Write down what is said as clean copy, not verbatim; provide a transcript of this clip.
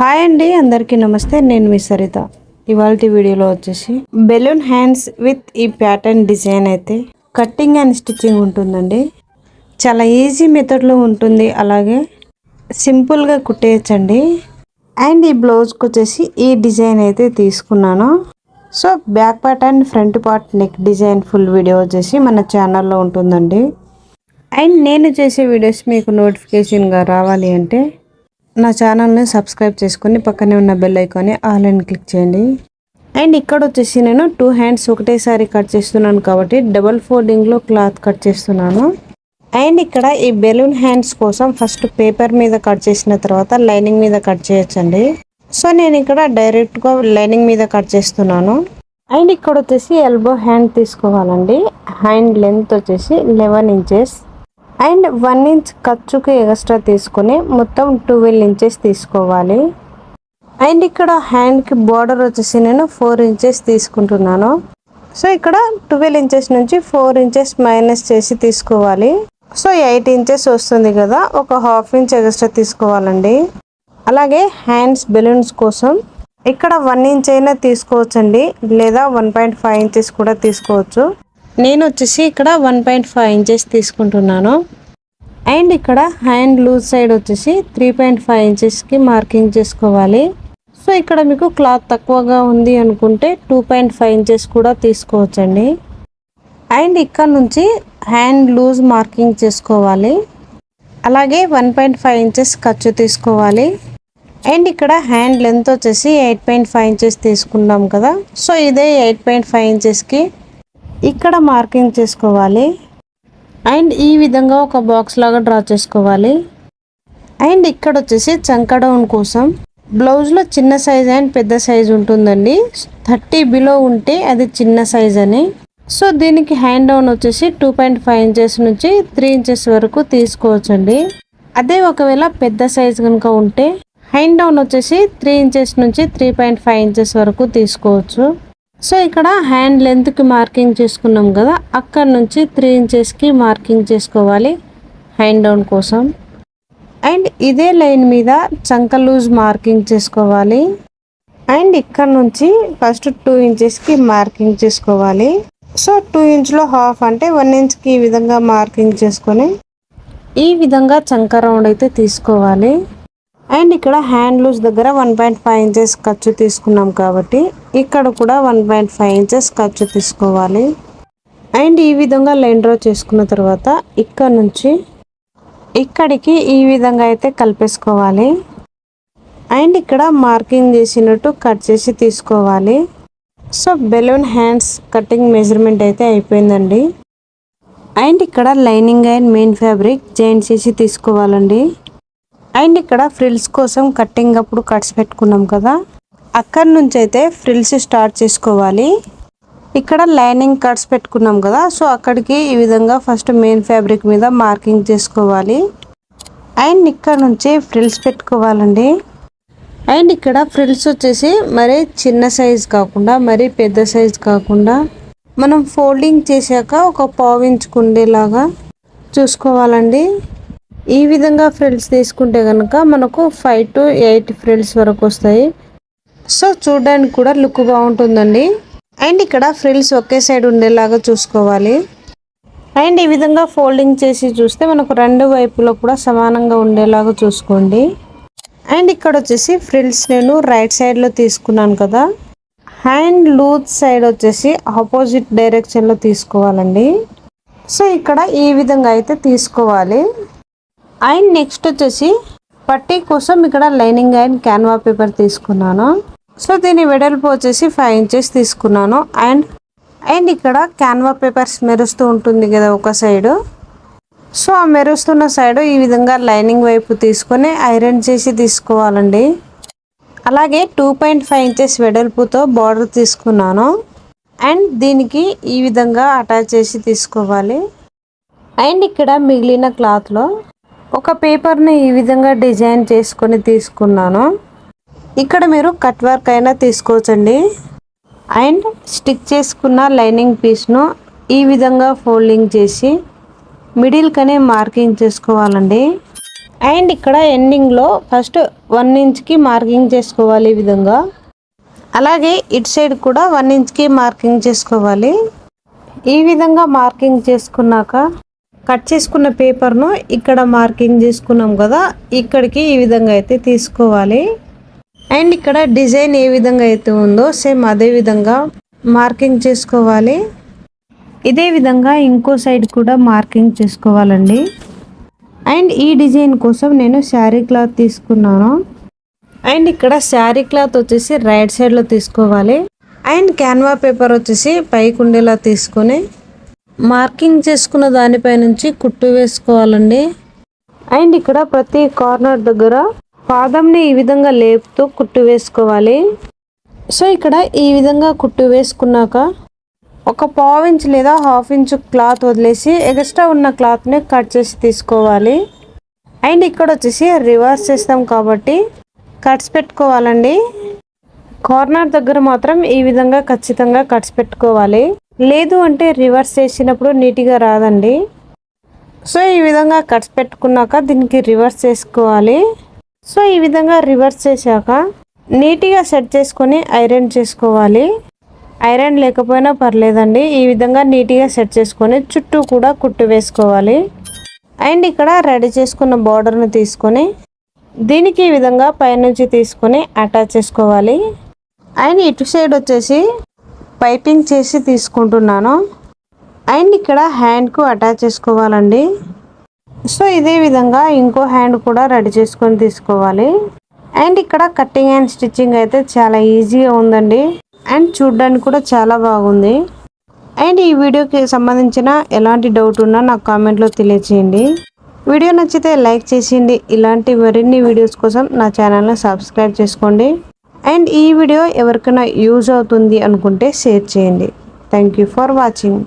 Hi అండి, అందరికీ నమస్తే. నేను మీ సరిత. ఇవాల్టి వీడియోలో వచ్చేసి బెలూన్ హ్యాండ్స్ విత్ ఈ ప్యాటర్న్ డిజైన్ అయితే కట్టింగ్ అండ్ స్టిచ్చింగ్ ఉంటుందండి. చాలా ఈజీ మెథడ్లో ఉంటుంది, అలాగే సింపుల్గా కుట్టేయచ్చండి. అండ్ ఈ బ్లౌజ్కి వచ్చేసి ఈ డిజైన్ అయితే తీసుకున్నాను. So back part and front part neck design full video వచ్చేసి మన ఛానల్లో ఉంటుందండి. అండ్ నేను చేసే వీడియోస్ మీకు నోటిఫికేషన్గా రావాలి అంటే నా ఛానల్ని సబ్స్క్రైబ్ చేసుకొని పక్కనే ఉన్న బెల్ ఐకాన్ని ఆల్ అని క్లిక్ చేయండి. అండ్ ఇక్కడ వచ్చేసి నేను 2 హ్యాండ్స్ ఒకటేసారి కట్ చేస్తున్నాను కాబట్టి డబల్ ఫోల్డింగ్లో క్లాత్ కట్ చేస్తున్నాను. అండ్ ఇక్కడ ఈ బెలూన్ హ్యాండ్స్ కోసం ఫస్ట్ పేపర్ మీద కట్ చేసిన తర్వాత లైనింగ్ మీద కట్ చేయొచ్చండి. సో నేను ఇక్కడ డైరెక్ట్గా లైనింగ్ మీద కట్ చేస్తున్నాను. అండ్ ఇక్కడ వచ్చేసి ఎల్బో హ్యాండ్ తీసుకోవాలండి. హ్యాండ్ లెంత్ వచ్చేసి 11 ఇంచెస్ అండ్ 1 ఇంచ్ ఖర్చుకి ఎక్స్ట్రా తీసుకొని మొత్తం 12 ఇంచెస్ తీసుకోవాలి. అండ్ ఇక్కడ హ్యాండ్కి బార్డర్ వచ్చేసి నేను 4 ఇంచెస్ తీసుకుంటున్నాను. సో ఇక్కడ 12 ఇంచెస్ నుంచి 4 ఇంచెస్ మైనస్ చేసి తీసుకోవాలి. సో 8 ఇంచెస్ వస్తుంది కదా, ఒక హాఫ్ ఇంచ్ ఎక్స్ట్రా తీసుకోవాలండి. అలాగే హ్యాండ్స్ బెలూన్స్ కోసం ఇక్కడ 1 ఇంచ్ అయినా తీసుకోవచ్చండి, లేదా 1.5 ఇంచెస్ కూడా తీసుకోవచ్చు. నేను వచ్చేసి ఇక్కడ 1.5 ఇంచెస్ తీసుకుంటున్నాను. అండ్ ఇక్కడ హ్యాండ్ లూజ్ సైడ్ వచ్చేసి 3.5 ఇంచెస్కి మార్కింగ్ చేసుకోవాలి. సో ఇక్కడ మీకు క్లాత్ తక్కువగా ఉంది అనుకుంటే 2.5 ఇంచెస్ కూడా తీసుకోవచ్చండి. అండ్ ఇక్కడ నుంచి హ్యాండ్ లూజ్ మార్కింగ్ చేసుకోవాలి. అలాగే 1.5 ఇంచెస్ ఖర్చు తీసుకోవాలి. అండ్ ఇక్కడ హ్యాండ్ లెంత్ వచ్చేసి 8.5 ఇంచెస్ తీసుకున్నాం కదా, సో ఇదే 8.5 ఇంచెస్కి ఇక్కడ మార్కింగ్ చేసుకోవాలి. అండ్ ఈ విధంగా ఒక బాక్స్ లాగా డ్రా చేసుకోవాలి. అండ్ ఇక్కడ వచ్చేసి చంక డౌన్ కోసం బ్లౌజ్లో చిన్న సైజ్ అండ్ పెద్ద సైజ్ ఉంటుందండి. 30 బిలో ఉంటే అది చిన్న సైజ్ అని. సో దీనికి హ్యాండ్ డౌన్ వచ్చేసి 2.5 ఇంచెస్ నుంచి 3 ఇంచెస్ వరకు తీసుకోవచ్చండి. అదే ఒకవేళ పెద్ద సైజ్ కనుక ఉంటే హ్యాండ్ డౌన్ వచ్చేసి 3 ఇంచెస్ నుంచి 3.5 ఇంచెస్ వరకు తీసుకోవచ్చు. సో ఇక్కడ హ్యాండ్ లెంత్కి మార్కింగ్ చేసుకున్నాం కదా, అక్కడ నుంచి 3 ఇంచెస్కి మార్కింగ్ చేసుకోవాలి హ్యాండ్ డౌన్ కోసం. అండ్ ఇదే లైన్ మీద చంక లూజ్ మార్కింగ్ చేసుకోవాలి. అండ్ ఇక్కడ నుంచి ఫస్ట్ 2 ఇంచెస్కి మార్కింగ్ చేసుకోవాలి. సో 2 ఇంచ్లో హాఫ్ అంటే 1 ఇంచ్కి ఈ విధంగా మార్కింగ్ చేసుకొని ఈ విధంగా చంక రౌండ్ అయితే తీసుకోవాలి. అండ్ ఇక్కడ హ్యాండ్ లూజ్ దగ్గర 1.5 ఇంచెస్ ఖర్చు తీసుకున్నాం కాబట్టి ఇక్కడ కూడా 1.5 ఇంచెస్ ఖర్చు తీసుకోవాలి. అండ్ ఈ విధంగా లైన్ డ్రా చేసుకున్న తర్వాత ఇక్కడ నుంచి ఇక్కడికి ఈ విధంగా అయితే కలిపేసుకోవాలి. అండ్ ఇక్కడ మార్కింగ్ చేసినట్టు కట్ చేసి తీసుకోవాలి. So balloon hands cutting measurement అయితే అయిపోయిందండి. అండ్ ఇక్కడ lining and main fabric join చేసి తీసుకోవాలండి. అండ్ ఇక్కడ ఫ్రిల్స్ కోసం కట్టింగ్ అప్పుడు కట్స్ పెట్టుకున్నాం కదా, అక్కడి నుంచి అయితే ఫ్రిల్స్ స్టార్ట్ చేసుకోవాలి. ఇక్కడ లైనింగ్ కట్స్ పెట్టుకున్నాం కదా, సో అక్కడికి ఈ విధంగా ఫస్ట్ మెయిన్ ఫ్యాబ్రిక్ మీద మార్కింగ్ చేసుకోవాలి. అండ్ ఇక్కడ నుంచి ఫ్రిల్స్ పెట్టుకోవాలండి. అండ్ ఇక్కడ ఫ్రిల్స్ వచ్చేసి మరీ చిన్న సైజ్ కాకుండా మరీ పెద్ద సైజ్ కాకుండా మనం ఫోల్డింగ్ చేశాక ఒక పావు ఇంచుకు ఉండేలాగా చూసుకోవాలండి. ఈ విధంగా ఫ్రిల్స్ తీసుకుంటే కనుక మనకు 5 to 8 ఫ్రిల్స్ వరకు వస్తాయి. సో చూడడానికి కూడా లుక్ బాగుంటుందండి. అండ్ ఇక్కడ ఫ్రిల్స్ ఒకే సైడ్ ఉండేలాగా చూసుకోవాలి. అండ్ ఈ విధంగా ఫోల్డింగ్ చేసి చూస్తే మనకు 2 వైపులో కూడా సమానంగా ఉండేలాగా చూసుకోండి. అండ్ ఇక్కడ వచ్చేసి ఫ్రిల్స్ నేను రైట్ సైడ్లో తీసుకున్నాను కదా, హ్యాండ్ లూజ్ సైడ్ వచ్చేసి ఆపోజిట్ డైరెక్షన్లో తీసుకోవాలండి. సో ఇక్కడ ఈ విధంగా అయితే తీసుకోవాలి. అండ్ నెక్స్ట్ వచ్చేసి పట్టీ కోసం ఇక్కడ లైనింగ్ అండ్ క్యాన్వా పేపర్ తీసుకున్నాను. సో దీని వెడల్పు వచ్చేసి 5 ఇంచెస్ తీసుకున్నాను. అండ్ ఇక్కడ క్యాన్వా పేపర్స్ మెరుస్తూ ఉంటుంది కదా ఒక సైడు, సో ఆ మెరుస్తున్న సైడు ఈ విధంగా లైనింగ్ వైపు తీసుకొని ఐరన్ చేసి తీసుకోవాలండి. అలాగే 2.5 ఇంచెస్ వెడల్పుతో బార్డర్ తీసుకున్నాను. అండ్ దీనికి ఈ విధంగా అటాచ్ చేసి తీసుకోవాలి. అండ్ ఇక్కడ మిగిలిన క్లాత్లో ఒక పేపర్ని ఈ విధంగా డిజైన్ చేసుకొని తీసుకున్నాను. ఇక్కడ మీరు కట్ వర్క్ అయినా తీసుకోవచ్చండి. అండ్ స్టిక్ చేసుకున్న లైనింగ్ పీస్ను ఈ విధంగా ఫోల్డింగ్ చేసి మిడిల్కనే మార్కింగ్ చేసుకోవాలండి. అండ్ ఇక్కడ ఎండింగ్లో ఫస్ట్ 1 ఇంచ్కి మార్కింగ్ చేసుకోవాలి ఈ విధంగా. అలాగే ఇటు సైడ్ కూడా 1 ఇంచ్కి మార్కింగ్ చేసుకోవాలి. ఈ విధంగా మార్కింగ్ చేసుకున్నాక కట్ చేసుకున్న పేపర్ను ఇక్కడ మార్కింగ్ చేసుకున్నాం కదా, ఇక్కడికి ఈ విధంగా అయితే తీసుకోవాలి. అండ్ ఇక్కడ డిజైన్ ఏ విధంగా అయితే ఉందో సేమ్ అదే విధంగా మార్కింగ్ చేసుకోవాలి. ఇదే విధంగా ఇంకో సైడ్ కూడా మార్కింగ్ చేసుకోవాలండి. అండ్ ఈ డిజైన్ కోసం నేను శారీ క్లాత్ తీసుకున్నాను. అండ్ ఇక్కడ శారీ క్లాత్ వచ్చేసి రైట్ సైడ్లో తీసుకోవాలి. అండ్ క్యాన్వా పేపర్ వచ్చేసి పైకి ఉండేలా తీసుకొని మార్కింగ్ చేసుకున్న దానిపై నుంచి కుట్టు వేసుకోవాలండి. అండ్ ఇక్కడ ప్రతి కార్నర్ దగ్గర పాదంని ఈ విధంగా లేపుతూ కుట్టు వేసుకోవాలి. సో ఇక్కడ ఈ విధంగా కుట్టు వేసుకున్నాక ఒక 1/4 ఇంచ్ లేదా 1/2 ఇంచ్ క్లాత్ వదిలేసి ఎక్స్ట్రా ఉన్న క్లాత్ని కట్ చేసి తీసుకోవాలి. అండ్ ఇక్కడ వచ్చేసి రివర్స్ చేస్తాం కాబట్టి కట్స్ పెట్టుకోవాలండి. కార్నర్ దగ్గర మాత్రం ఈ విధంగా ఖచ్చితంగా కట్స్ పెట్టుకోవాలి, లేదు అంటే రివర్స్ చేసినప్పుడు నీట్గా రాదండి. సో ఈ విధంగా కట్స్ పెట్టుకున్నాక దీనికి రివర్స్ చేసుకోవాలి. సో ఈ విధంగా రివర్స్ చేశాక నీట్గా సెట్ చేసుకొని ఐరన్ చేసుకోవాలి. ఐరన్ లేకపోయినా పర్లేదండి, ఈ విధంగా నీట్గా సెట్ చేసుకొని చుట్టూ కూడా కుట్టు వేసుకోవాలి. అండ్ ఇక్కడ రెడీ చేసుకున్న బార్డర్ని తీసుకొని దీనికి ఈ విధంగా పైనుంచి తీసుకొని అటాచ్ చేసుకోవాలి. అండ్ ఇటు సైడ్ వచ్చేసి పైపింగ్ చేసి తీసుకుంటున్నాను. అండ్ ఇక్కడ హ్యాండ్కు అటాచ్ చేసుకోవాలండి. సో ఇదే విధంగా ఇంకో హ్యాండ్ కూడా రెడీ చేసుకొని తీసుకోవాలి. అండ్ ఇక్కడ కటింగ్ అండ్ స్టిచ్చింగ్ అయితే చాలా ఈజీగా ఉందండి. అండ్ చూడడానికి కూడా చాలా బాగుంది. అండ్ ఈ వీడియోకి సంబంధించిన ఎలాంటి డౌట్ ఉన్నా నాకు కామెంట్లో తెలియచేయండి. వీడియో నచ్చితే లైక్ చేసేయండి. ఇలాంటి మరిన్ని వీడియోస్ కోసం నా ఛానల్ని సబ్స్క్రైబ్ చేసుకోండి. అండ్ ఈ వీడియో ఎవరికైనా యూజ్ అవుతుంది అనుకుంటే షేర్ చేయండి. Thank you for watching.